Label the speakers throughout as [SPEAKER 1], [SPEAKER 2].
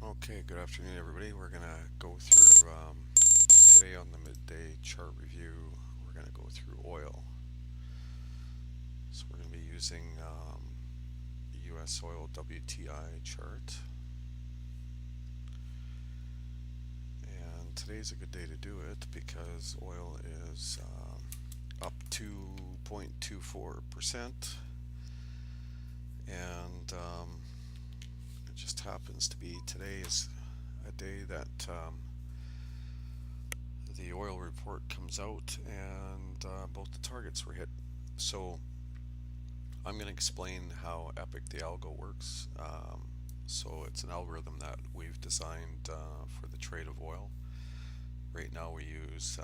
[SPEAKER 1] Okay, good afternoon, everybody. We're going to go through today on the midday chart review. We're going to go through oil. So we're going to be using USOIL WTI chart. And today's a good day to do it because oil is up 2.24%. And it just happens to be today is a day that the oil report comes out and both the targets were hit. So I'm going to explain how Epic the algo works. So it's an algorithm that we've designed for the trade of oil. Right now we use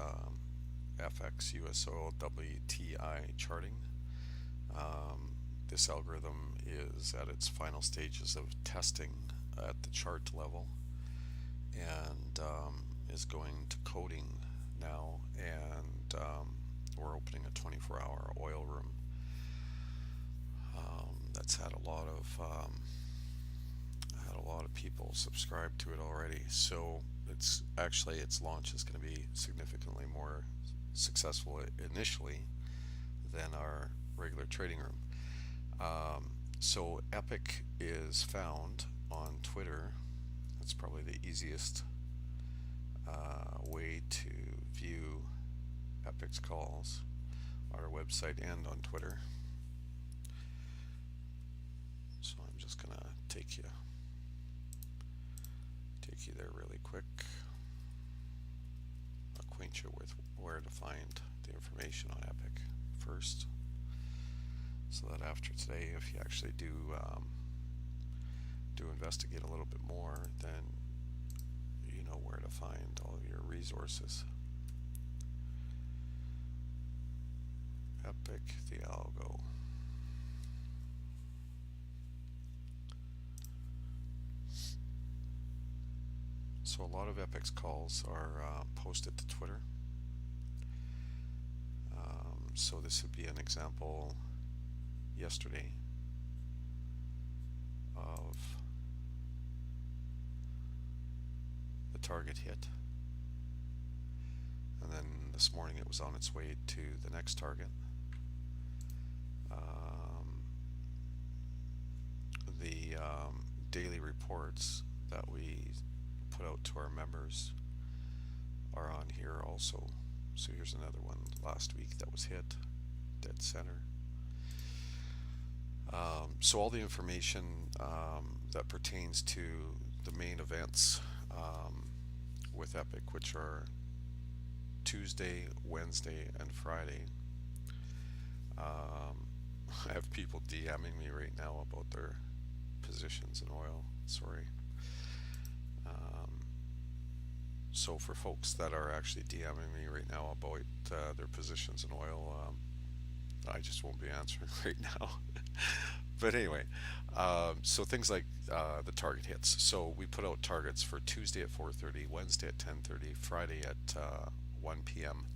[SPEAKER 1] FX USO WTI charting. This algorithm is at its final stages of testing at the chart level and is going to coding now, and we're opening a 24-hour oil room that's had a lot of people subscribe to it already. So its launch is going to be significantly more successful initially than our regular trading room. So Epic is found on Twitter. That's probably the easiest way to view Epic's calls on our website and on Twitter. So I'm just gonna take you there really quick, acquaint you with where to find the information on Epic first, so that after today, if you actually do investigate a little bit more, then you know where to find all of your resources. Epic the algo. So a lot of Epic's calls are posted to Twitter. So this would be an example yesterday of the target hit, and then this morning it was on its way to the next target. The daily reports that we put out to our members are on here also. So here's another one last week that was hit dead center. So all the information that pertains to the main events with Epic, which are Tuesday, Wednesday, and Friday. I have people DMing me right now about their positions in oil. Sorry. So for folks that are actually DMing me right now about their positions in oil, I just won't be answering right now. But anyway, so things like the target hits. So we put out targets for Tuesday at 4:30, Wednesday at 10:30, Friday at 1 p.m.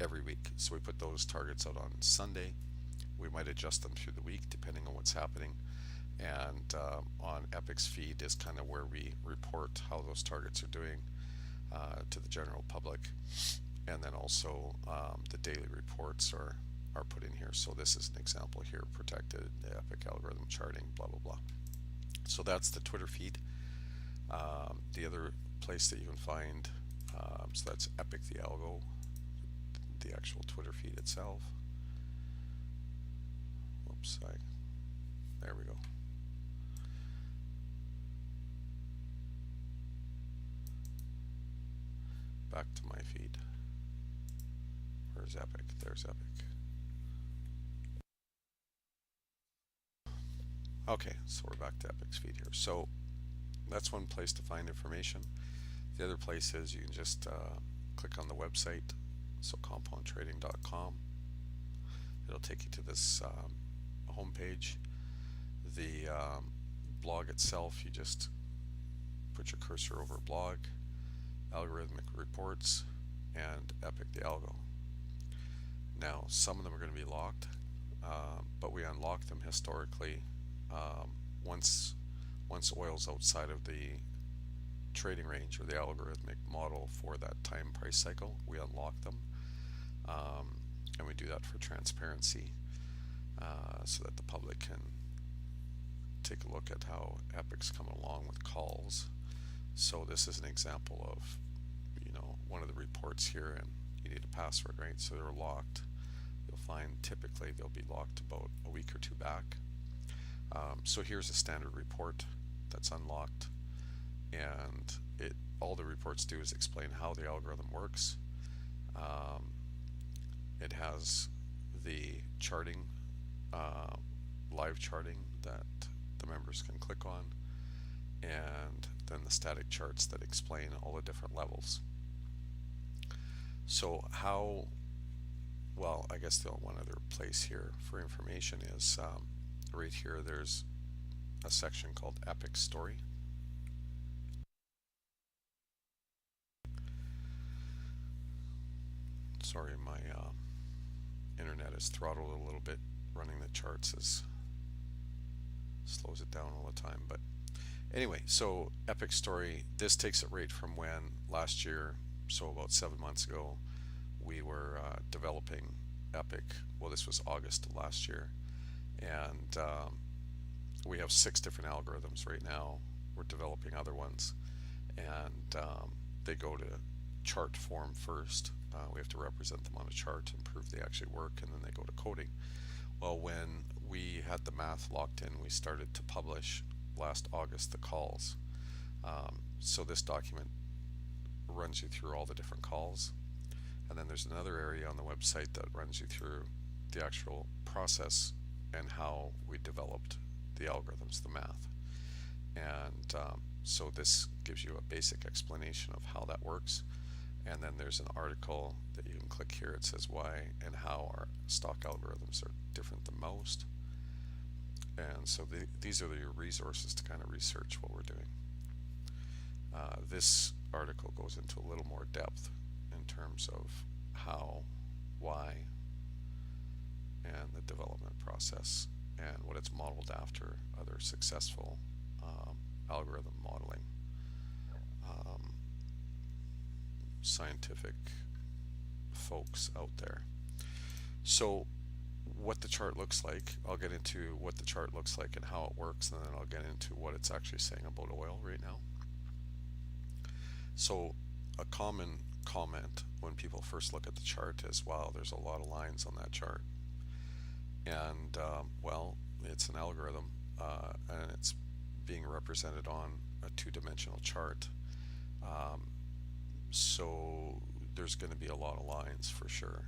[SPEAKER 1] every week. So we put those targets out on Sunday. We might adjust them through the week depending on what's happening. And on Epic's feed is kind of where we report how those targets are doing to the general public. And then also the daily reports are put in here. So this is an example here: protected, the Epic algorithm charting, blah blah blah. So that's the Twitter feed. The other place that you can find, so that's Epic the algo, the actual Twitter feed itself. Whoops, there we go. Back to my feed. Where's Epic? There's Epic. Okay, so we're back to Epic's feed here. So that's one place to find information. The other place is you can just click on the website, so compoundtrading.com. It'll take you to this homepage. The blog itself, you just put your cursor over blog, algorithmic reports, and Epic the algo. Now, some of them are going to be locked, but we unlock them historically once oil's outside of the trading range or the algorithmic model for that time price cycle. We unlock them, and we do that for transparency, so that the public can take a look at how Epic's coming along with calls. So this is an example of, one of the reports here, and you need a password, right? So they're locked. You'll find typically they'll be locked about a week or two back. So here's a standard report that's unlocked, and all the reports do is explain how the algorithm works. It has the charting, live charting that the members can click on, and then the static charts that explain all the different levels. So well, I guess the one other place here for information is right here. There's a section called Epic Story. Sorry, my internet is throttled a little bit. Running the charts slows it down all the time. But anyway, so Epic Story, this takes it right from when last year, so about 7 months ago, we were developing Epic. Well, this was August of last year, and we have 6 different algorithms right now. We're developing other ones, and they go to chart form first. We have to represent them on a chart and prove they actually work, and then they go to coding. Well, when we had the math locked in, we started to publish last August the calls. So this document runs you through all the different calls, and then there's another area on the website that runs you through the actual process and how we developed the algorithms, the math. And so this gives you a basic explanation of how that works. And then there's an article that you can click here. It says why and how our stock algorithms are different than most. And so these are your resources to kind of research what we're doing. This article goes into a little more depth in terms of how, why, and the development process, and what it's modeled after other successful algorithm modeling scientific folks out there. So what the chart looks like, I'll get into what the chart looks like and how it works, and then I'll get into what it's actually saying about oil right now. So a common comment when people first look at the chart is, wow, there's a lot of lines on that chart. And well, it's an algorithm, and it's being represented on a two-dimensional chart. So there's going to be a lot of lines for sure.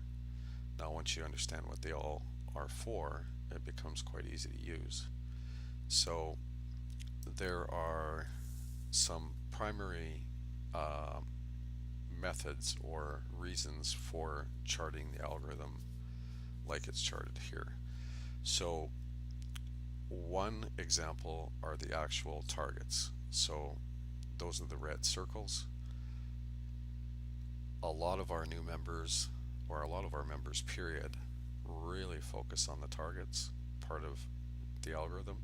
[SPEAKER 1] Now once you understand what they all are for, it becomes quite easy to use. So there are some primary methods or reasons for charting the algorithm like it's charted here. So one example are the actual targets. So those are the red circles. A lot of our new members, or a lot of our members period, really focus on the targets part of the algorithm.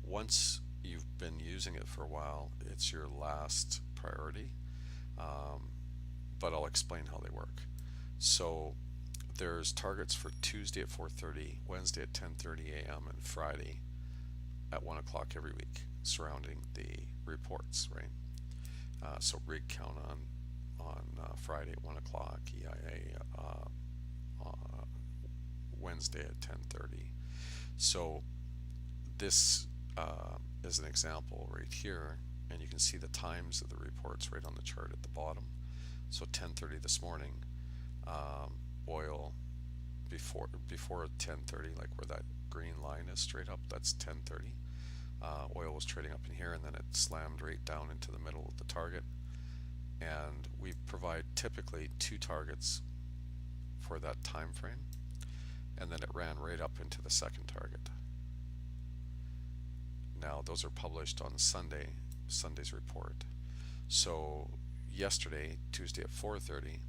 [SPEAKER 1] Once you've been using it for a while, it's your last priority, but I'll explain how they work. So there's targets for Tuesday at 4:30, Wednesday at 10:30 a.m. and Friday at 1 o'clock every week surrounding the reports, right? So rig count on Friday at 1 o'clock, EIA Wednesday at 10:30. So this is an example right here, and you can see the times of the reports right on the chart at the bottom. So 10:30 this morning, oil before 10:30, like where that green line is straight up, that's 10:30. Oil was trading up in here, and then it slammed right down into the middle of the target. And we provide typically 2 targets for that time frame, and then it ran right up into the second target. Now those are published on Sunday's report. So yesterday, Tuesday at 4:30,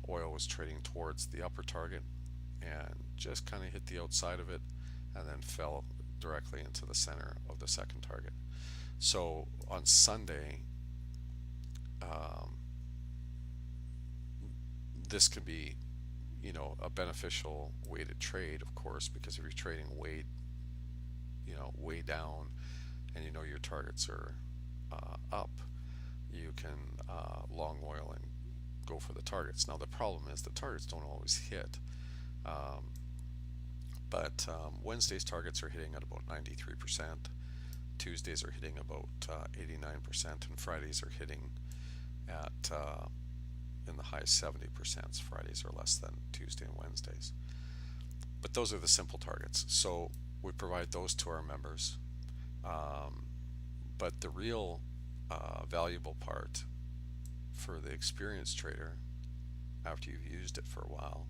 [SPEAKER 1] oil was trading towards the upper target and just kind of hit the outside of it, and then fell directly into the center of the second target. So on Sunday, um, this can be, a beneficial way to trade, of course, because if you're trading way down, and your targets are up, you can long oil and go for the targets. Now the problem is the targets don't always hit, um, but Wednesday's targets are hitting at about 93%. Tuesdays are hitting about 89%, and Fridays are hitting at in the high 70%. Fridays are less than Tuesday and Wednesdays. But those are the simple targets. So we provide those to our members. Um, but the real valuable part for the experienced trader, after you've used it for a while,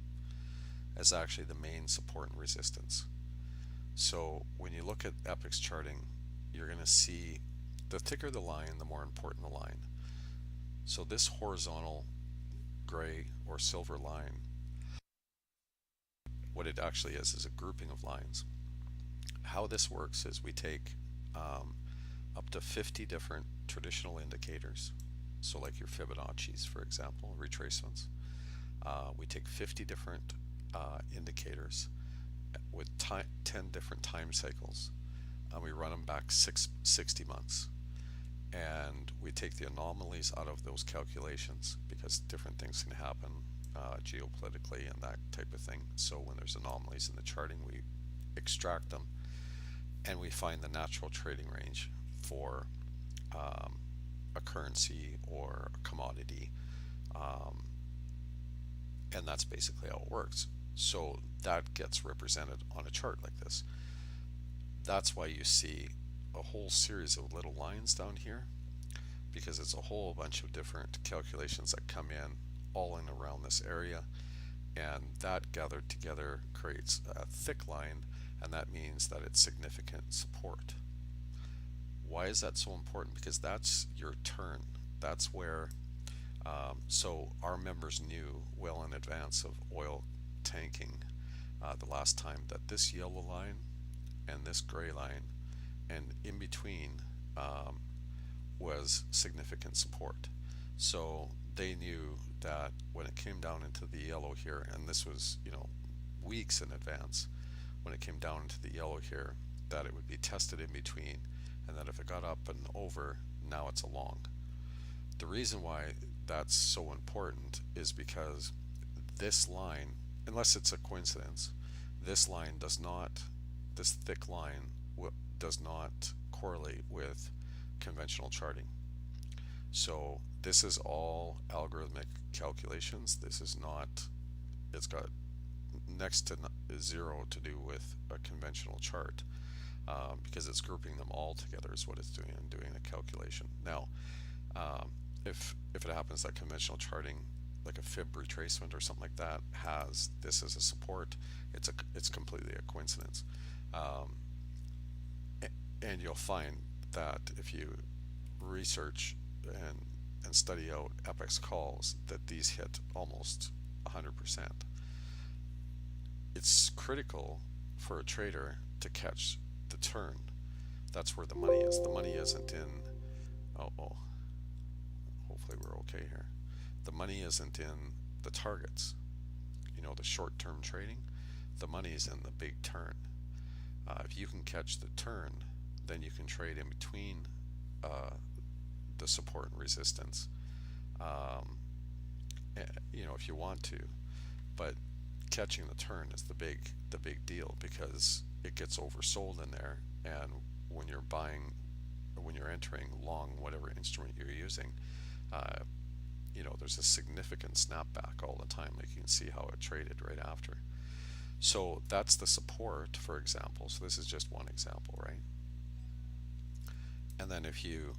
[SPEAKER 1] is actually the main support and resistance. So when you look at Epic's charting, you're going to see the thicker the line, the more important the line. So this horizontal gray or silver line, what it actually is a grouping of lines. How this works is we take um, up to 50 different traditional indicators. So like your Fibonacci's, for example, retracements. We take 50 different indicators with 10 different time cycles, and we run them back 60 months. And we take the anomalies out of those calculations because different things can happen geopolitically and that type of thing. So when there's anomalies in the charting, we extract them and we find the natural trading range for a currency or a commodity, um, and that's basically how it works. So that gets represented on a chart like this. That's why you see a whole series of little lines down here, because it's a whole bunch of different calculations that come in all in around this area, and that gathered together creates a thick line, and that means that it's significant support. Why is that so important? Because that's your turn. That's where so our members knew well in advance of oil tanking the last time that this yellow line and this gray line and in between was significant support. So they knew that when it came down into the yellow here, and this was, weeks in advance, when it came down into the yellow here, that it would be tested in between, and that if it got up and over, now it's a long. The reason why that's so important is because this line, unless it's a coincidence, this line does not, this thick line does not correlate with conventional charting. So this is all algorithmic calculations. This is not, it's got next to zero to do with a conventional chart, because it's grouping them all together is what it's doing and doing a calculation. Now, if it happens that conventional charting, like a fib retracement or something like that, has this as a support, it's completely a coincidence. Um, and you'll find that if you research and study out Epic's calls, that these hit almost 100%. It's critical for a trader to catch the turn. That's where the money is. The money isn't in, oh, hopefully we're okay here. The money isn't in the targets, the short-term trading. The money is in the big turn. If you can catch the turn, then you can trade in between the support and resistance, if you want to. But catching the turn is the big deal, because it gets oversold in there, and when you're buying, when you're entering long whatever instrument you're using, there's a significant snapback all the time. Like you can see how it traded right after. So that's the support, for example. So this is just one example, right? And then if you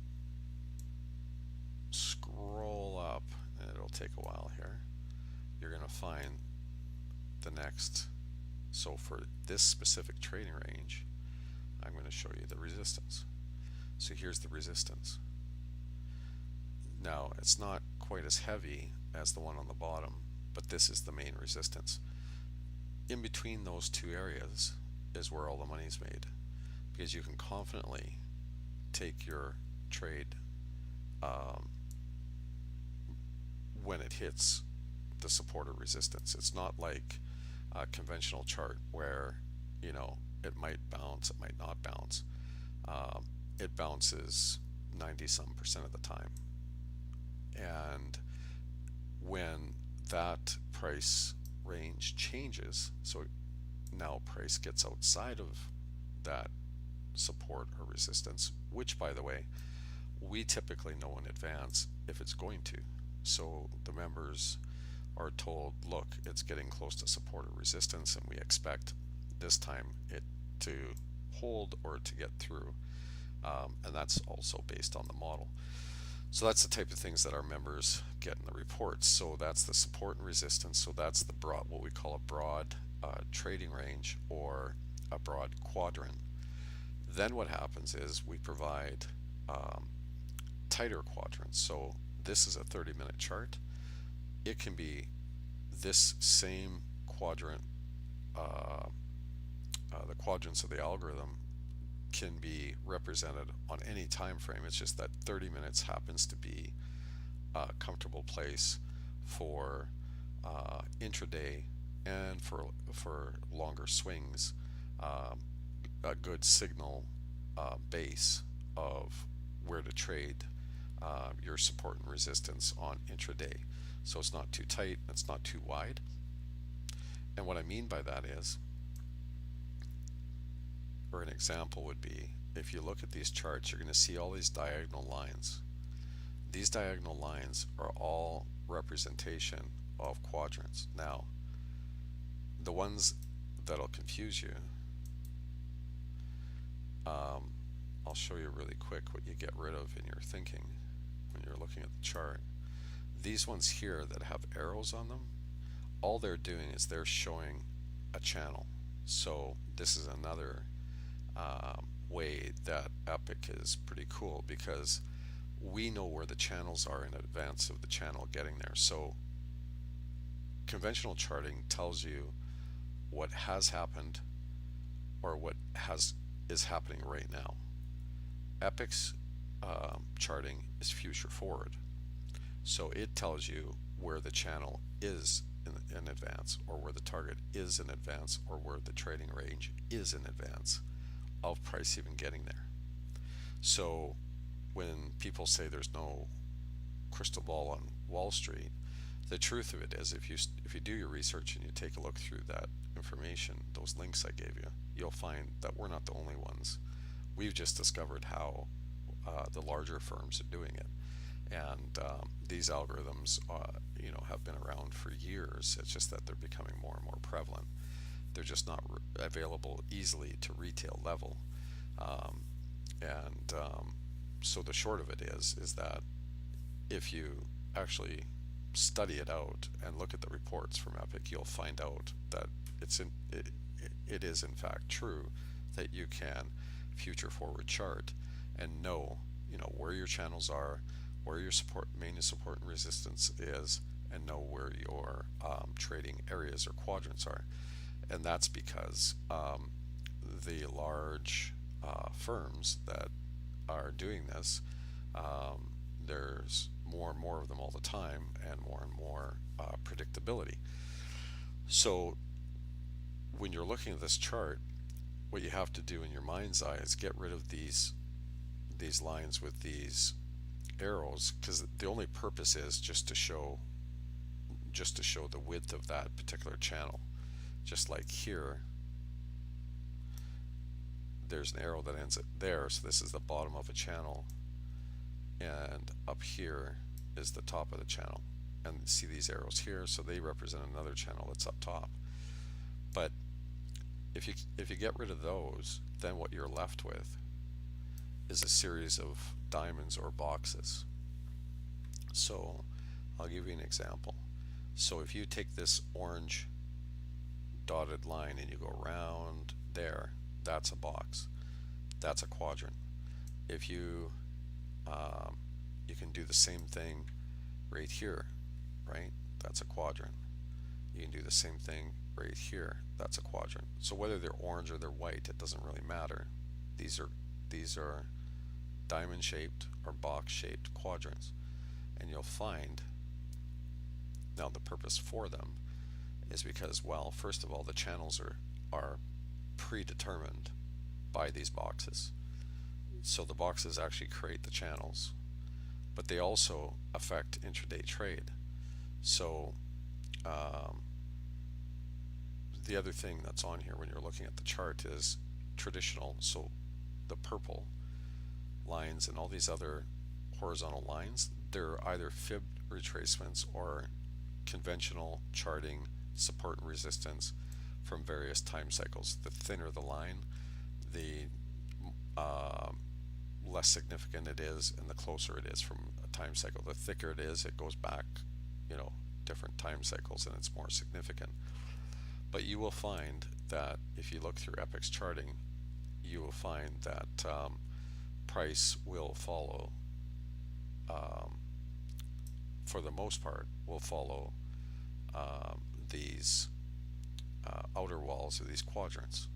[SPEAKER 1] scroll up, and it'll take a while here, you're going to find the next. So for this specific trading range, I'm going to show you the resistance. So here's the resistance. Now it's not quite as heavy as the one on the bottom, but this is the main resistance. In between those two areas is where all the money's made, because you can confidently take your trade um, when it hits the support or resistance. It's not like a conventional chart where, you know, it might bounce, it might not bounce. Um, it bounces 90 some percent of the time. And when that price range changes, so now price gets outside of that support or resistance, which by the way, we typically know in advance if it's going to. So the members are told, look, it's getting close to support or resistance, and we expect this time it to hold or to get through. And that's also based on the model. So that's the type of things that our members get in the reports. So that's the support and resistance. So that's the broad, what we call a broad trading range or a broad quadrant. Then what happens is we provide um, tighter quadrants. So this is a 30-minute chart. It can be this same quadrant, the quadrants of the algorithm can be represented on any time frame. It's just that 30 minutes happens to be a comfortable place for intraday and for longer swings, a good signal base of where to trade your support and resistance on intraday. So it's not too tight, it's not too wide. And what I mean by that is, or an example would be, if you look at these charts, you're going to see all these diagonal lines. These diagonal lines are all representation of quadrants. Now, the ones that'll confuse you, I'll show you really quick what you get rid of in your thinking when you're looking at the chart. These ones here that have arrows on them, all they're doing is they're showing a channel. So this is another way that Epic is pretty cool, because we know where the channels are in advance of the channel getting there. So conventional charting tells you what has happened or what is happening right now. Epic's charting is future forward. So it tells you where the channel is in advance, or where the target is in advance, or where the trading range is in advance of price even getting there. So when people say there's no crystal ball on Wall Street, the truth of it is, if you do your research and you take a look through that information, those links I gave you, you'll find that we're not the only ones. We've just discovered how the larger firms are doing it, and these algorithms, have been around for years. It's just that they're becoming more and more prevalent. They're just not available easily to retail level, and so the short of it is that if you actually study it out and look at the reports from Epic, you'll find out that it is in fact true that you can future forward chart and know where your channels are, where your main support and resistance is, and know where your trading areas or quadrants are. And that's because the large firms that are doing this, there's more and more of them all the time, and more predictability. So when you're looking at this chart, what you have to do in your mind's eye is get rid of these lines with these arrows, because the only purpose is just to show the width of that particular channel. Just like here, there's an arrow that ends at there, so this is the bottom of a channel, and up here is the top of the channel, and see these arrows here, so they represent another channel that's up top. But if you get rid of those, then what you're left with is a series of diamonds or boxes. So I'll give you an example. So if you take this orange dotted line and you go around there, that's a box, that's a quadrant. If you you can do the same thing right here, right? That's a quadrant. You can do the same thing right here, that's a quadrant. So whether they're orange or they're white, it doesn't really matter. These are diamond shaped or box shaped quadrants. And you'll find now the purpose for them is because, well, first of all, the channels are predetermined by these boxes. So the boxes actually create the channels, but they also affect intraday trade. So um, the other thing that's on here when you're looking at the chart is traditional. So the purple lines and all these other horizontal lines, they're either fib retracements or conventional charting support and resistance from various time cycles. The thinner the line, the uh, less significant it is, and the closer it is from a time cycle. The thicker it is, it goes back, you know, different time cycles, and it's more significant. But you will find that if you look through Epic's charting, you will find that price will follow, um, for the most part, will follow these outer walls of these quadrants.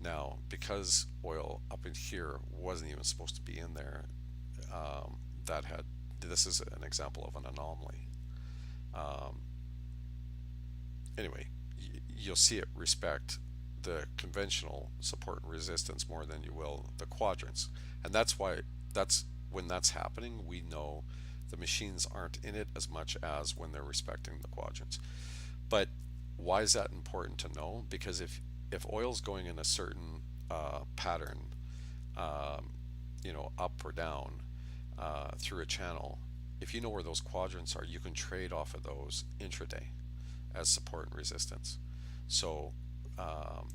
[SPEAKER 1] Now, because oil up in here wasn't even supposed to be in there, that had this is an example of an anomaly. Um, anyway, you'll see it respect the conventional support and resistance more than you will the quadrants, and that's why that's when that's happening. We know the machines aren't in it as much as when they're respecting the quadrants. But why is that important to know? Because if oil's going in a certain pattern, um, up or down through a channel, if you know where those quadrants are, you can trade off of those intraday as support and resistance. So, um,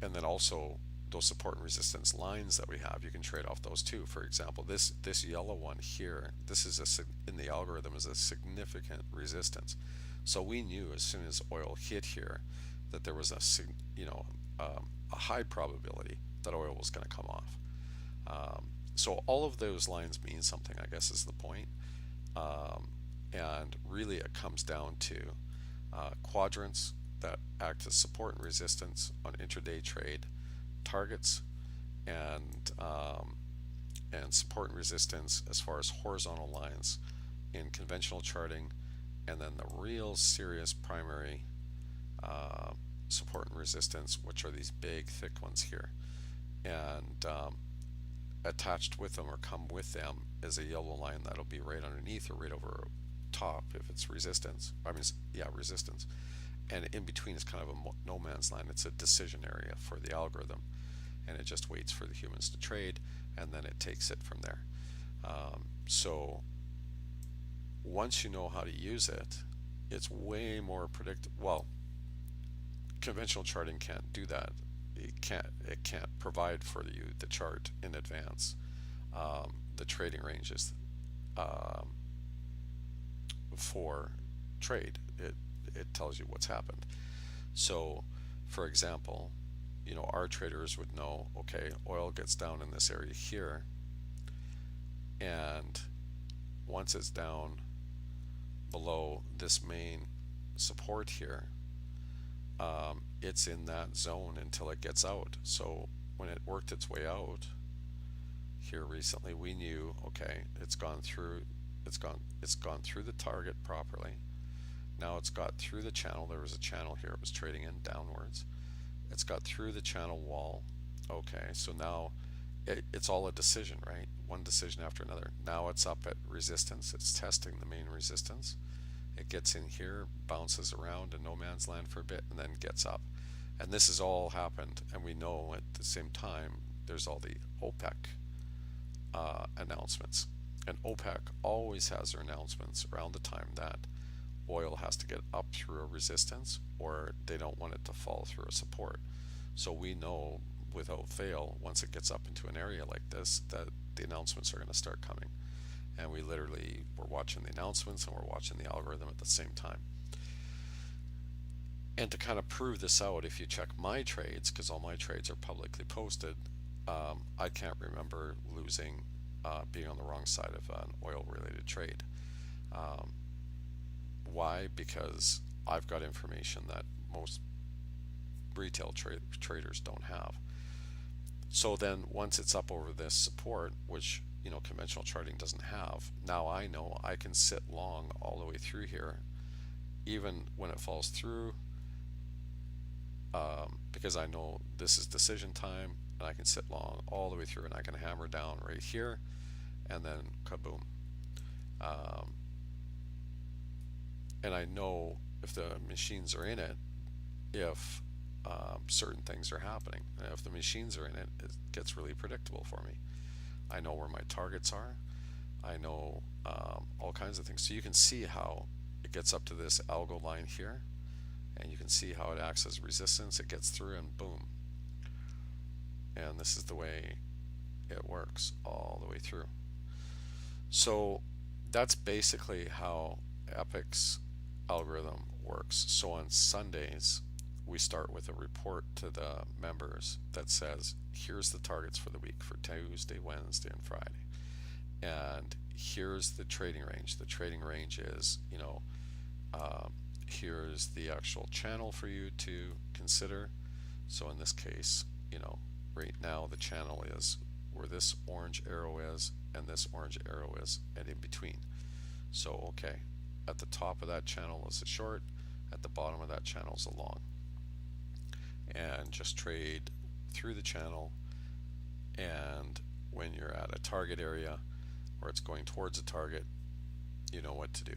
[SPEAKER 1] and then also those support and resistance lines that we have, you can trade off those too. For example, this yellow one here, this is in the algorithm is a significant resistance. So we knew as soon as oil hit here that there was a high probability that oil was going to come off. So all of those lines mean something, I guess, is the point. Um, and really, it comes down to quadrants that act as support and resistance on intraday trade, targets, and support and resistance as far as horizontal lines in conventional charting, and then the real serious primary uh, support and resistance, which are these big thick ones here. And attached with them or come with them is a yellow line that'll be right underneath or right over top if it's resistance. I mean, yeah, resistance. And in between is kind of a no man's land. It's a decision area for the algorithm, and it just waits for the humans to trade, and then it takes it from there. So once you know how to use it, it's way more predictable. Well, conventional charting can't do that. It can't provide for you the chart in advance, the trading ranges um, for trade. It tells you what's happened. So, for example, our traders would know, okay, oil gets down in this area here, and once it's down below this main support here, it's in that zone until it gets out. So when it worked its way out here recently, we knew, okay, it's gone through the target properly. Now it's got through the channel. There was a channel here, it was trading in downwards. It's got through the channel wall. Okay, so now it's all a decision, right? One decision after another. Now it's up at resistance. It's testing the main resistance. It gets in here, bounces around in no man's land for a bit, and then gets up. And this has all happened, and we know at the same time there's all the OPEC announcements. And OPEC always has their announcements around the time that oil has to get up through a resistance, or they don't want it to fall through a support. So we know without fail, once it gets up into an area like this, that the announcements are going to start coming. And we literally were watching the announcements and we're watching the algorithm at the same time. And to kind of prove this out, if you check my trades, because all my trades are publicly posted, I can't remember losing, being on the wrong side of an oil related trade. Um, why? Because I've got information that most retail traders don't have. So then once it's up over this support, which conventional charting doesn't have, now I know I can sit long all the way through here, even when it falls through, because I know this is decision time, and I can sit long all the way through, and I can hammer down right here, and then kaboom. Um, and I know if the machines are in it, if certain things are happening. And if the machines are in it, it gets really predictable for me. I know where my targets are. I know all kinds of things. So you can see how it gets up to this algo line here, and you can see how it acts as resistance. It gets through, and boom. And this is the way it works all the way through. So that's basically how Epic's algorithm works. So on Sundays, we start with a report to the members that says, here's the targets for the week for Tuesday, Wednesday, and Friday. And here's the trading range. The trading range is, here's the actual channel for you to consider. So in this case, right now the channel is where this orange arrow is and this orange arrow is, and in between. So, okay, at the top of that channel is a short, at the bottom of that channel is a long. And just trade through the channel, and when you're at a target area or it's going towards a target, you know what to do.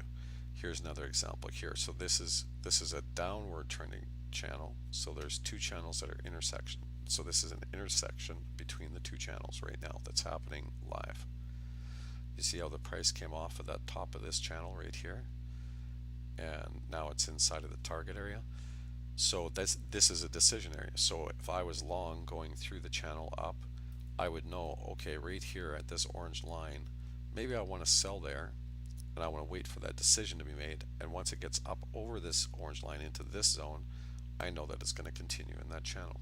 [SPEAKER 1] Here's another example here. So this is a downward trending channel. So there's two channels that are intersection. So this is an intersection between the two channels right now that's happening live. You see how the price came off of that top of this channel right here, and now it's inside of the target area. So this is a decision area. So if I was long going through the channel up, I would know, okay, right here at this orange line, maybe I want to sell there, and I want to wait for that decision to be made. And once it gets up over this orange line into this zone, I know that it's going to continue in that channel.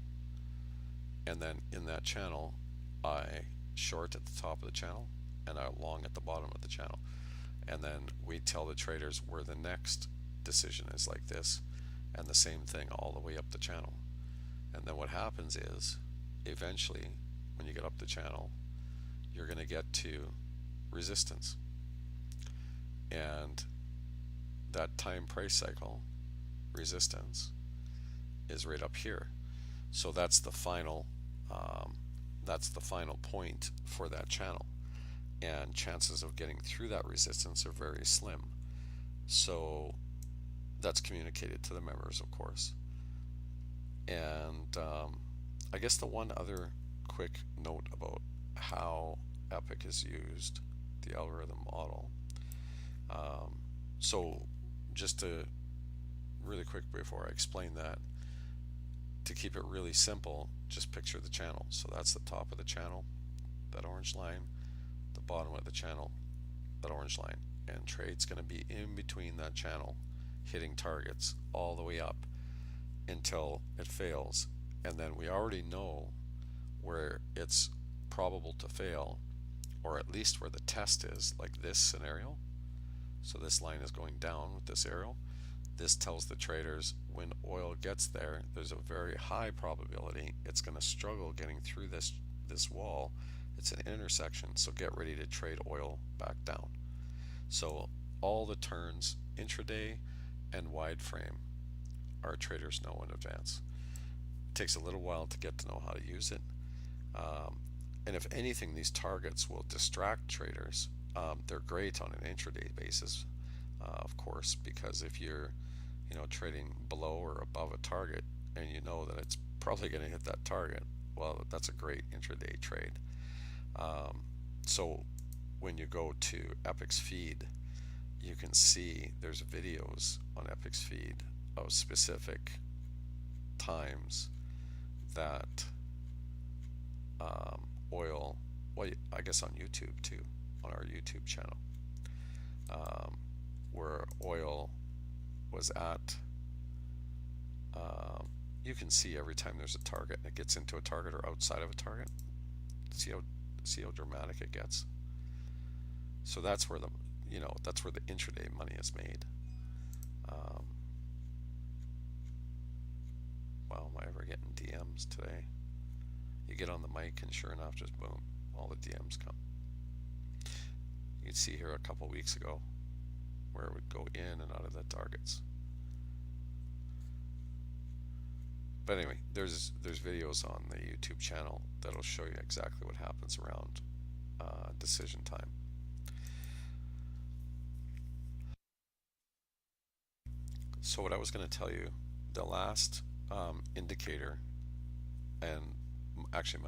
[SPEAKER 1] And then in that channel, I short at the top of the channel, and I long at the bottom of the channel. And then we tell the traders where the next decision is, like this, and the same thing all the way up the channel. And then what happens is, eventually, when you get up the channel, you're going to get to resistance. And that time price cycle resistance is right up here. So that's the final point for that channel, and chances of getting through that resistance are very slim. So that's communicated to the members, of course. And I guess the one other quick note about how Epic is used, the algorithm model. So just to really quick before I explain that, to keep it really simple, just picture the channel. So that's the top of the channel, that orange line, the bottom of the channel, that orange line, and trade's going to be in between that channel, hitting targets all the way up until it fails. And then we already know where it's probable to fail, or at least where the test is, like this scenario. So this line is going down with this arrow. This tells the traders when oil gets there, there's a very high probability it's going to struggle getting through this wall. It's an intersection, so get ready to trade oil back down. So all the turns, intraday and wide frame, our traders know in advance. It takes a little while to get to know how to use it. And if anything, these targets will distract traders. They're great on an intraday basis, of course, because if you're trading below or above a target and you know that it's probably going to hit that target, well, that's a great intraday trade. So when you go to Epic's feed, you can see there's videos on Epic's feed of specific times that oil, well, I guess on YouTube too, on our YouTube channel, where oil was at. You can see every time there's a target and it gets into a target or outside of a target. See how dramatic it gets. So that's where the intraday money is made. Wow, am I ever getting DMs today? You get on the mic, and sure enough, just boom, all the DMs come. You can see here a couple weeks ago where it would go in and out of the targets. But anyway, there's videos on the YouTube channel that'll show you exactly what happens around decision time. So what I was going to tell you, the last indicator, and actually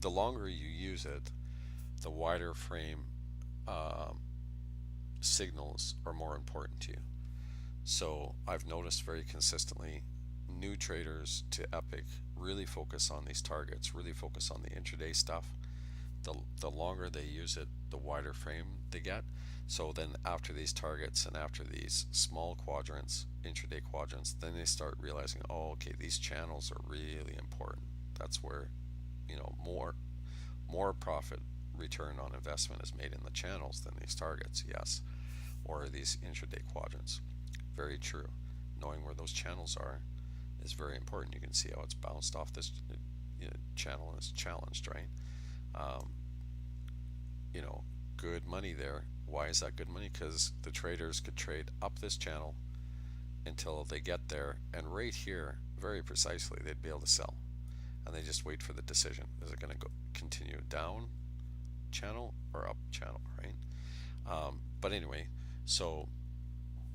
[SPEAKER 1] the longer you use it, the wider frame um, signals are more important to you. So I've noticed very consistently new traders to Epic really focus on these targets, really focus on the intraday stuff. The longer they use it, the wider frame they get. So then after these targets and after these small quadrants, intraday quadrants, then they start realizing, oh, okay, these channels are really important. That's where, more profit return on investment is made in the channels than these targets, yes, or these intraday quadrants. Very true. Knowing where those channels are is very important. You can see how it's bounced off this channel and it's challenged, right? Um, good money there. Why is that good money? Because the traders could trade up this channel until they get there, and right here, very precisely, they'd be able to sell. And they just wait for the decision. Is it going to go continue down channel or up channel, right? But anyway, so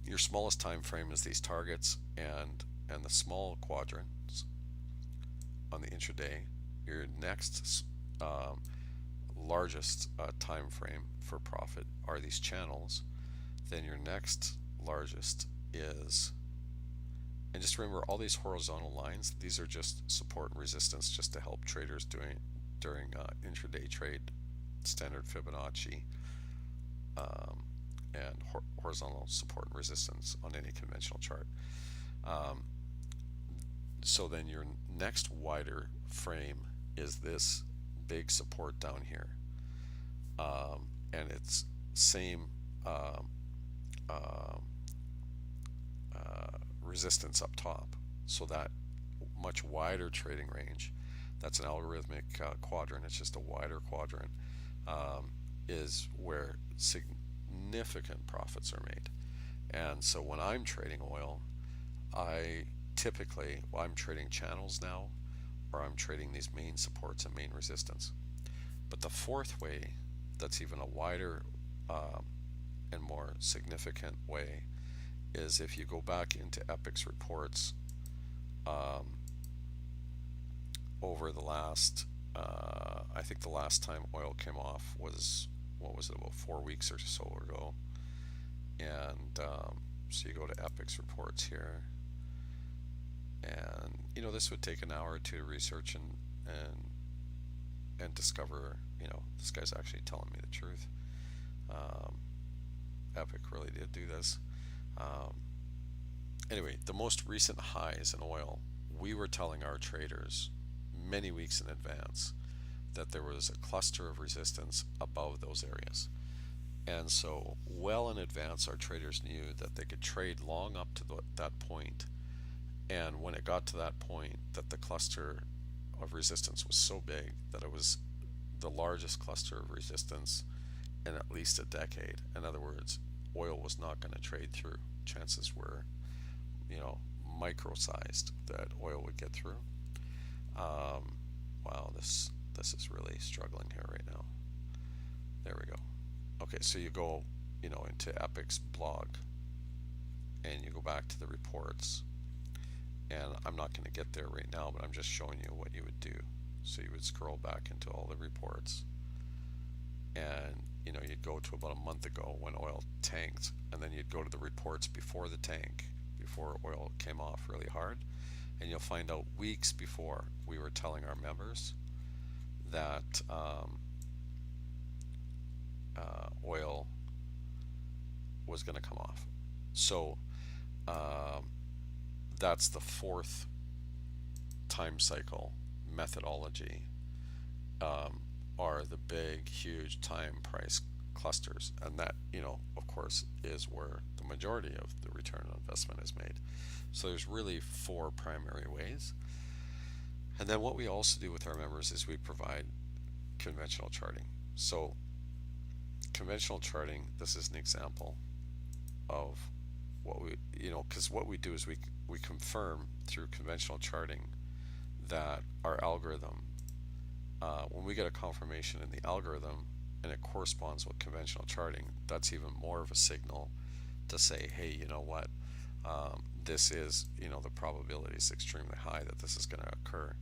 [SPEAKER 1] your smallest time frame is these targets and the small quadrants on the intraday. Your next largest time frame for profit are these channels. Then your next largest is, and just remember, all these horizontal lines, these are just support and resistance, just to help traders during intraday trade, standard Fibonacci, and horizontal support and resistance on any conventional chart. So then your next wider frame is this big support down here, and it's same uh, resistance up top. So that much wider trading range, that's an algorithmic quadrant, it's just a wider quadrant, is where significant profits are made. And so when I'm trading oil, I'm trading channels now, or I'm trading these main supports and main resistance. But the fourth way, that's even a wider and more significant way, is if you go back into Epic's reports over the last, I think the last time oil came off was, what was it, about 4 weeks or so ago. And so you go to Epic's reports here, and this would take an hour or two to research and discover, this guy's actually telling me the truth. Epic really did do this. Anyway, the most recent highs in oil, we were telling our traders many weeks in advance that there was a cluster of resistance above those areas. And so well in advance, our traders knew that they could trade long up to that point. And when it got to that point, that the cluster of resistance was so big that it was the largest cluster of resistance in at least a decade. In other words, oil was not going to trade through. Chances were, micro-sized that oil would get through. Wow, this is really struggling here right now. There we go. Okay, so you go, into Epic's blog, and you go back to the reports. And I'm not going to get there right now, but I'm just showing you what you would do. So you would scroll back into all the reports, and you'd go to about a month ago when oil tanked, and then you'd go to the reports before the tank, before oil came off really hard, and you'll find out weeks before we were telling our members that oil was going to come off. So that's the fourth time cycle methodology, are the big, huge time price clusters. And that, of course, is where the majority of the return on investment is made. So there's really four primary ways. And then what we also do with our members is we provide conventional charting. So conventional charting, this is an example of what we, because what we do is we confirm through conventional charting that our algorithm, when we get a confirmation in the algorithm and it corresponds with conventional charting, that's even more of a signal to say, hey, you know what, this is, the probability is extremely high that this is going to occur.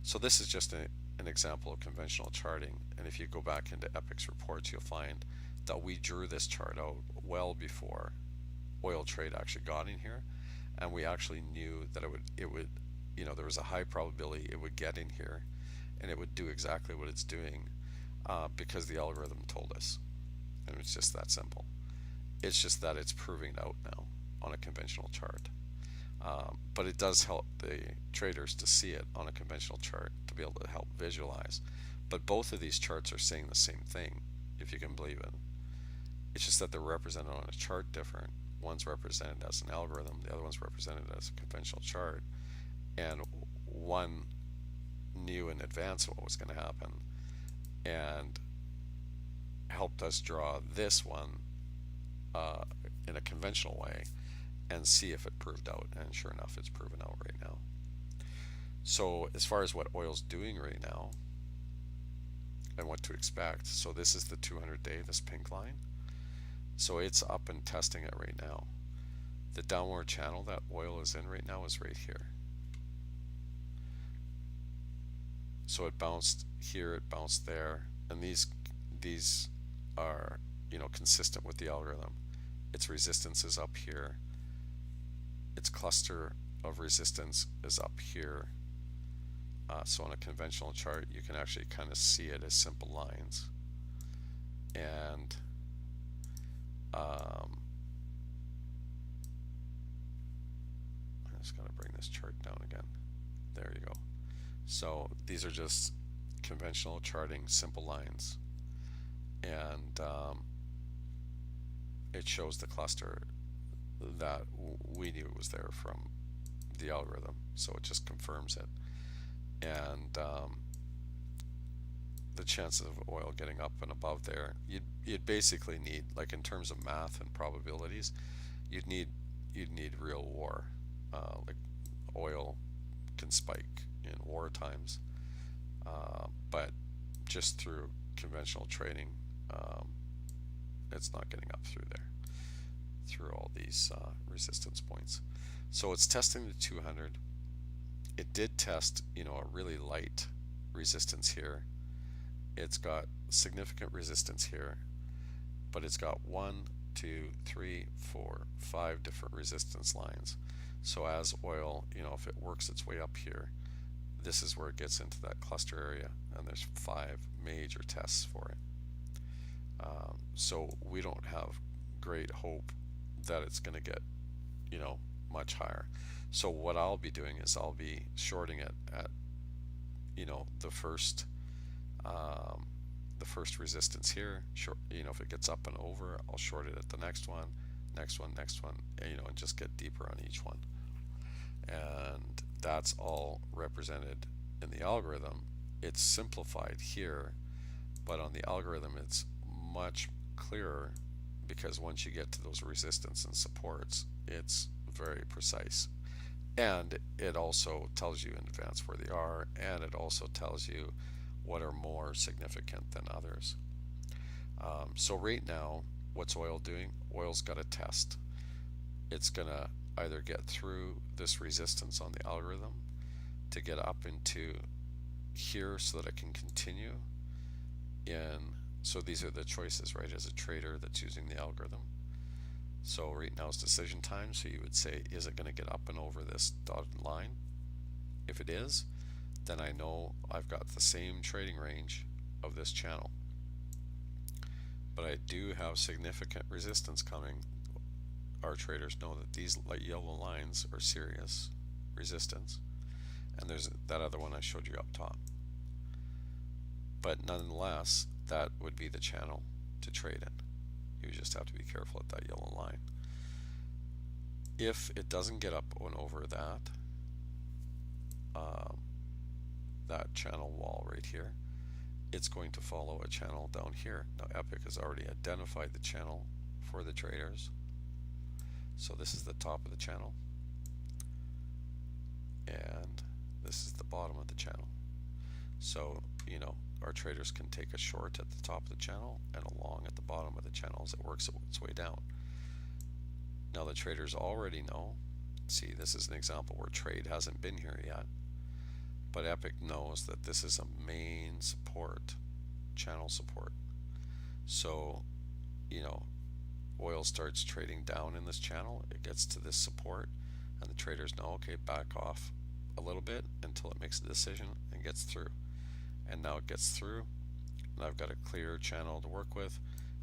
[SPEAKER 1] So this is just an example of conventional charting. And if you go back into Epic's reports, you'll find that we drew this chart out well before oil trade actually got in here, and we actually knew that it would, there was a high probability it would get in here, and it would do exactly what it's doing, because the algorithm told us, and it's just that simple. It's just that it's proving it out now on a conventional chart. But it does help the traders to see it on a conventional chart to be able to help visualize. But both of these charts are saying the same thing, if you can believe it. It's just that they're represented on a chart different. One's represented as an algorithm, the other one's represented as a conventional chart. And one knew in advance what was going to happen and helped us draw this one in a conventional way and see if it proved out. And sure enough, it's proven out right now. So as far as what oil's doing right now and what to expect, so this is the 200-day, this pink line. So it's up and testing it right now. The downward channel that oil is in right now is right here. So it bounced here, it bounced there, and these are, consistent with the algorithm. Its resistance is up here. Its cluster of resistance is up here. So on a conventional chart, you can actually kind of see it as simple lines. And I just got to bring this chart down again. There you go. So these are just conventional charting, simple lines. And it shows the cluster that we knew was there from the algorithm. So it just confirms it. And the chances of oil getting up and above there, you'd basically need, like in terms of math and probabilities, you'd need real war. Like oil can spike in war times, but just through conventional trading, it's not getting up through there, through all these resistance points. So it's testing the 200. It did test, a really light resistance here. It's got significant resistance here, but it's got 1, 2, 3, 4, 5 different resistance lines. So as oil, if it works its way up here, this is where it gets into that cluster area, and there's 5 major tests for it. So we don't have great hope that it's going to get, much higher. So what I'll be doing is I'll be shorting it at, the first resistance here. Short, if it gets up and over, I'll short it at the next one, and just get deeper on each one. And that's all represented in the algorithm. It's simplified here, but on the algorithm it's much clearer, because once you get to those resistance and supports, it's very precise. And it also tells you in advance where they are, and it also tells you what are more significant than others. So right now, what's oil doing? Oil's got a test. It's gonna either get through this resistance on the algorithm to get up into here so that it can continue in. So these are the choices, right, as a trader that's using the algorithm. So right now is decision time, so you would say, is it going to get up and over this dotted line? If it is, then I know I've got the same trading range of this channel. But I do have significant resistance coming. Our traders know that these light yellow lines are serious resistance, and there's that other one I showed you up top. But nonetheless, that would be the channel to trade in. You just have to be careful at that yellow line. If it doesn't get up and over that, that channel wall right here, it's going to follow a channel down here. Now Epic has already identified the channel for the traders. So this is the top of the channel, and this is the bottom of the channel. So, our traders can take a short at the top of the channel and a long at the bottom of the channel as it works its way down. Now the traders already know, see, this is an example where trade hasn't been here yet, but Epic knows that this is a main support, channel support. So, oil starts trading down in this channel, it gets to this support, and the traders know, okay, back off a little bit until it makes a decision and gets through. And now it gets through, and I've got a clear channel to work with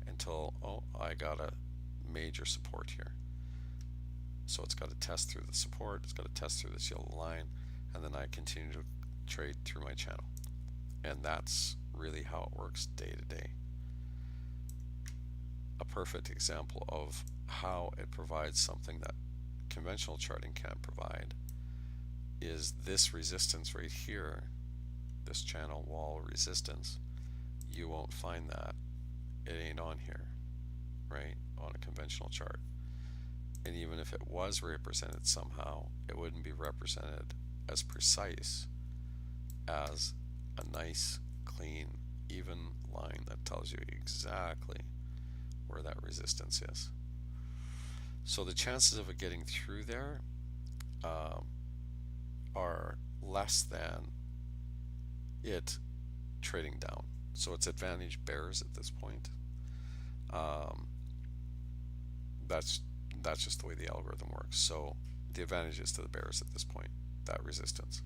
[SPEAKER 1] until, oh, I got a major support here. So it's got to test through the support, it's got to test through this yellow line, and then I continue to trade through my channel. And that's really how it works day to day. A perfect example of how it provides something that conventional charting can't provide is this resistance right here, this channel wall resistance. You won't find that. It ain't on here, right, on a conventional chart. And even if it was represented somehow, it wouldn't be represented as precise as a nice, clean, even line that tells you exactly where that resistance is. So the chances of it getting through there are less than it trading down. So it's advantage bears at this point. That's just the way the algorithm works. So the advantage is to the bears at this point, that resistance.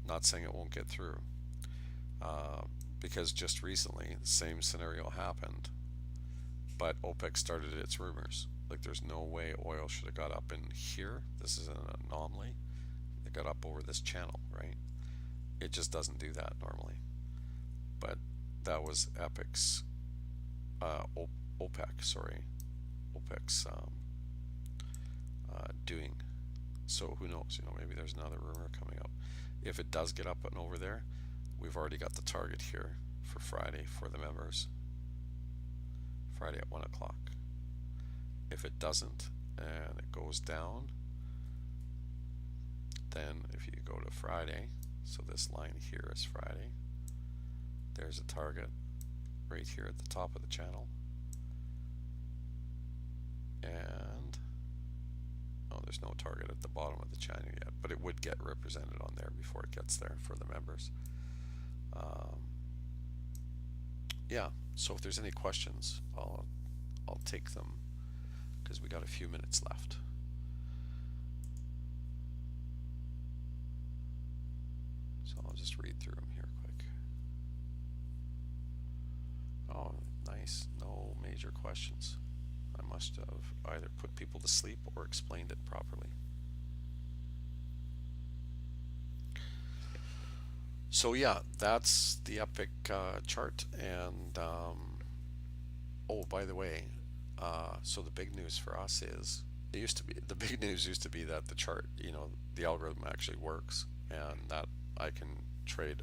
[SPEAKER 1] Not saying it won't get through, because just recently the same scenario happened, but OPEC started its rumors. Like, there's no way oil should have got up in here. This is an anomaly. It got up over this channel, right? It just doesn't do that normally. But that was OPEC's doing. So who knows? Maybe there's another rumor coming up. If it does get up and over there, we've already got the target here for Friday for the members. Friday at 1 o'clock. If it doesn't and it goes down, then if you go to Friday, so this line here is Friday, there's a target right here at the top of the channel, and there's no target at the bottom of the channel yet, but it would get represented on there before it gets there for the members. Yeah, so if there's any questions, I'll take them, because we got a few minutes left. So I'll just read through them here quick. Oh, nice. No major questions. I must have either put people to sleep or explained it properly. So yeah, that's the Epic chart. And oh, by the way, so the big news for us is, the big news used to be that the chart, the algorithm actually works, and that I can trade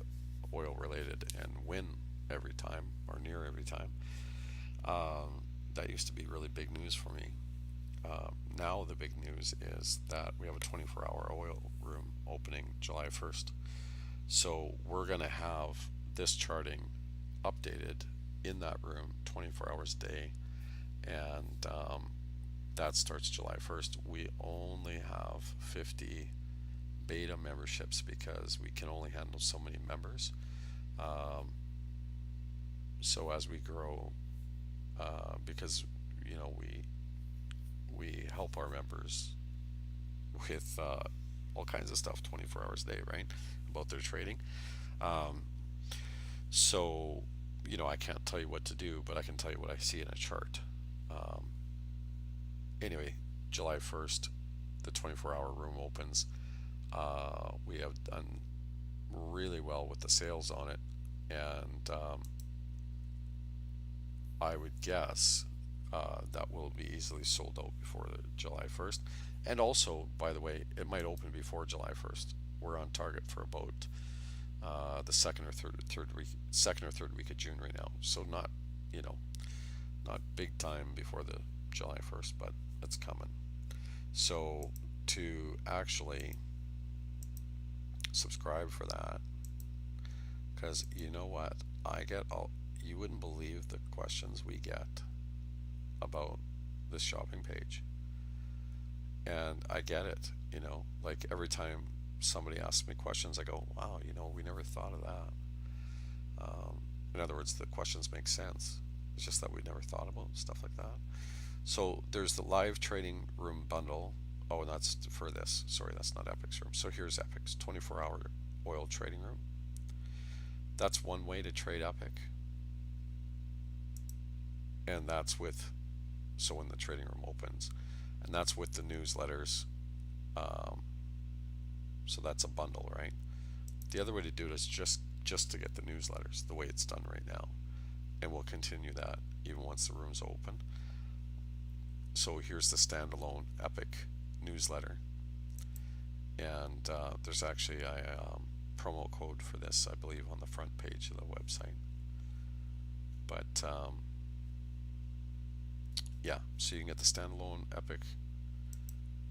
[SPEAKER 1] oil related and win every time or near every time. That used to be really big news for me. Now the big news is that we have a 24-hour oil room opening July 1st. So we're going to have this charting updated in that room 24 hours a day, and that starts July 1st. We only have 50 beta memberships because we can only handle so many members. So as we grow, because we help our members with all kinds of stuff 24 hours a day, right, about their trading. So I can't tell you what to do, but I can tell you what I see in a chart. Anyway, July 1st, the 24-hour room opens. We have done really well with the sales on it, and I would guess that will be easily sold out before July 1st. And also, by the way, it might open before July 1st. We're on target for about the second or third week of June right now. So not, you know, not big time before the July 1st, but it's coming. So to actually subscribe for that, because you know what, I get all, you wouldn't believe the questions we get about this shopping page. And I get it, like every time somebody asks me questions, I go, wow, we never thought of that. In other words, the questions make sense. It's just that we never thought about stuff like that. So there's the live trading room bundle. Oh, and that's for this. Sorry, that's not Epic's room. So here's Epic's 24-hour oil trading room. That's one way to trade Epic. And that's with, so when the trading room opens, and that's with the newsletters. Um, so that's a bundle, right? The other way to do it is just to get the newsletters, the way it's done right now, and we'll continue that even once the room's open. So here's the standalone Epic newsletter, and there's actually a promo code for this, I believe, on the front page of the website. But yeah, so you can get the standalone Epic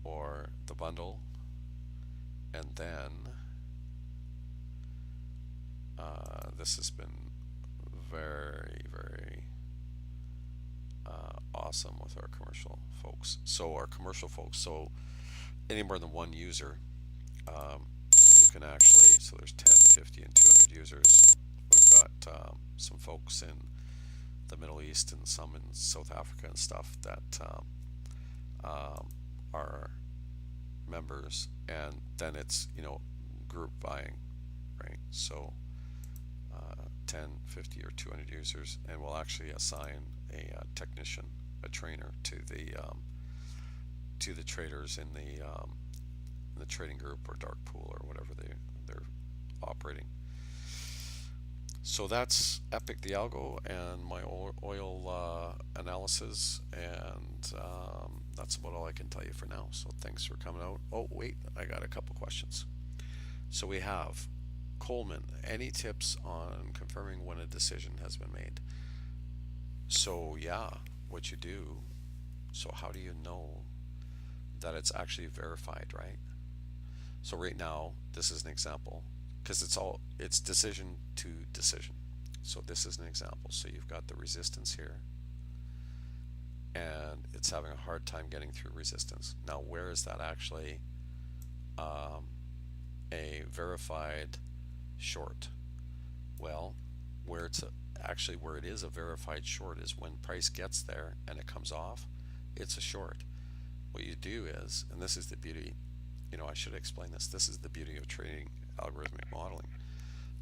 [SPEAKER 1] or the bundle, and then this has been very, very awesome with our commercial folks. So our commercial folks, so any more than one user, you can actually, so there's 10, 50, and 200 users. We've got some folks in the Middle East and some in South Africa and stuff that are members, and then it's group buying, right? So 10, 50, or 200 users, and we'll actually assign a technician, a trainer to the traders in the trading group or dark pool or whatever they're operating. So that's Epic the algo and my oil analysis, and that's about all I can tell you for now. So thanks for coming out. Oh wait, I got a couple questions. So we have Coleman, any tips on confirming when a decision has been made? So yeah, what you do, so how do you know that it's actually verified, right? So right now, this is an example, because it's decision to decision. So this is an example. So you've got the resistance here, and it's having a hard time getting through resistance. Now, where is that actually a verified short? Well, where it is a verified short is when price gets there and it comes off, it's a short. What you do is, and this is the beauty, I should explain this. This is the beauty of trading algorithmic modeling.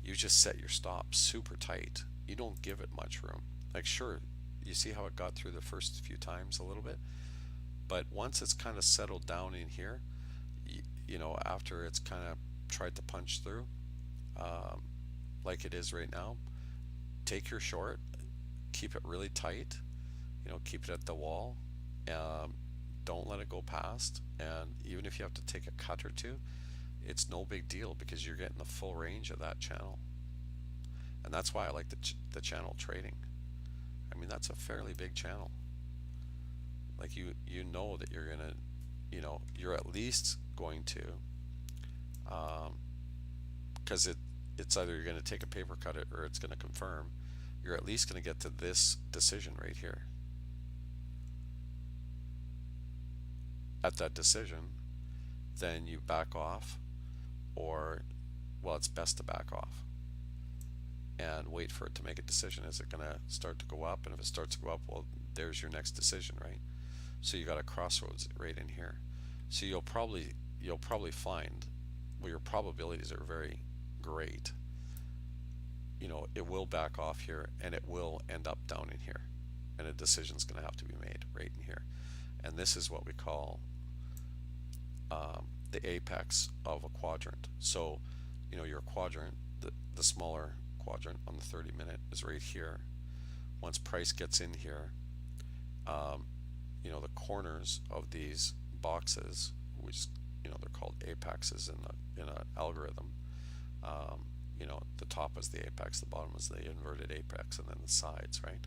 [SPEAKER 1] You just set your stop super tight. You don't give it much room. Like, sure, you see how it got through the first few times a little bit, but once it's kind of settled down in here, after it's kind of tried to punch through, like it is right now, take your short, keep it really tight, keep it at the wall, don't let it go past, and even if you have to take a cut or two, it's no big deal because you're getting the full range of that channel. And that's why I like the channel trading. I mean, that's a fairly big channel. Like you know that you're gonna, you're at least going to, because it's either you're going to take a paper cut it or it's going to confirm. You're at least going to get to this decision right here. At that decision, then you back off, or, well, it's best to back off and wait for it to make a decision. Is it going to start to go up? And if it starts to go up, well, there's your next decision, right? So you got a crossroads right in here. So you'll probably find, well, your probabilities are very great. It will back off here and it will end up down in here, and a decision's going to have to be made right in here. And this is what we call the apex of a quadrant. So your quadrant, the smaller quadrant on the 30-minute is right here. Once price gets in here, the corners of these boxes, which they're called apexes in an algorithm, the top is the apex, the bottom is the inverted apex, and then the sides, right?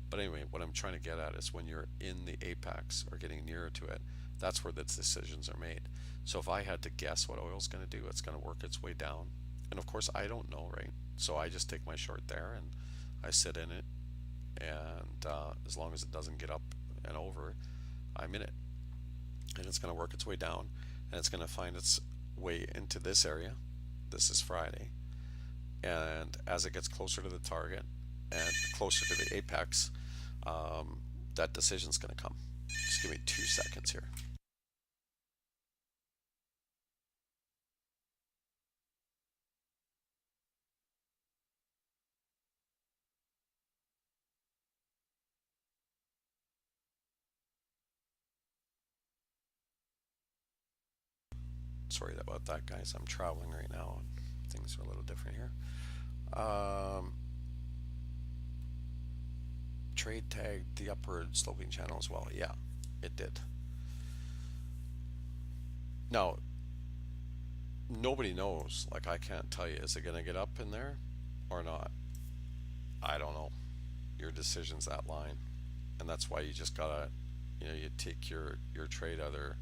[SPEAKER 1] But anyway, what I'm trying to get at is when you're in the apex or getting nearer to it, that's where the decisions are made. So if I had to guess what oil's going to do, it's going to work its way down. And of course, I don't know, right? So I just take my short there and I sit in it, and as long as it doesn't get up and over, I'm in it. And it's going to work its way down, and it's going to find its way into this area. This is Friday. And as it gets closer to the target and closer to the apex, that decision's going to come. Just give me 2 seconds here. Sorry about that, guys. I'm traveling right now, and things are a little different here. Um, Trade tagged the upward sloping channel as well. Yeah, it did. Now, nobody knows. Like, I can't tell you, is it going to get up in there or not? I don't know. Your decision's that line. And that's why you just gotta, you take your trade either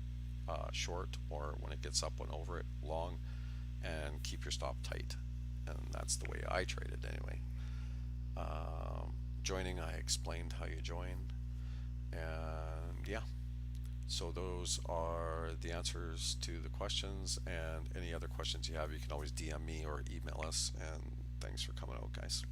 [SPEAKER 1] short, or when it gets up and over it, long, and keep your stop tight. And that's the way I traded anyway. Joining, I explained how you join. And yeah, so those are the answers to the questions. And any other questions you have, you can always DM me or email us. And thanks for coming out, guys.